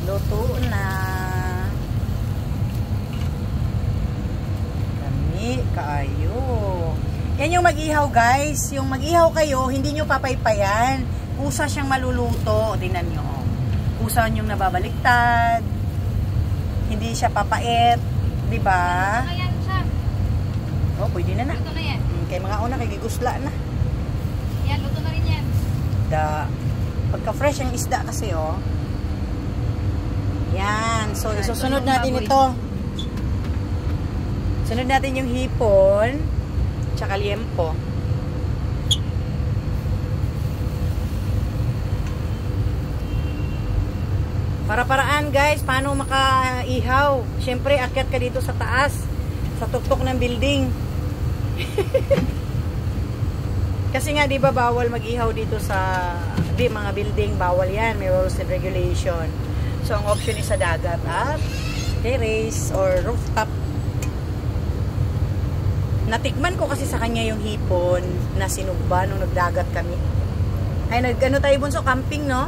Luto na. Kami, kaayo. Yan yung mag-ihaw guys. Yung mag-ihaw kayo, hindi nyo papaypayan. Kusa siyang maluluto. Tingnan nyo. Kusa nyong nababaliktad. Hindi siya papait. Diba? Luto na yan siya. Oh, pwede na na. Luto na yan. Kaya mga una, kay gigusla na. Yan, luto na rin yan. Pagka-fresh ang isda kasi, oh. Yan. So, isusunod natin ito. Sunod natin yung hipon. Tsaka liempo. Para-paraan, guys. Paano makaihaw? Siyempre, akyat ka dito sa taas. Sa tuktok ng building. Kasi nga, di ba, bawal mag-ihaw dito sa mga building. Bawal yan. May rules and regulation. So, ang option is sa dagat at terrace or rooftop. Natikman ko kasi sa kanya yung hipon na sinugba nung nagdagat kami. Ay, nag-ano tayo bunso? Camping, no?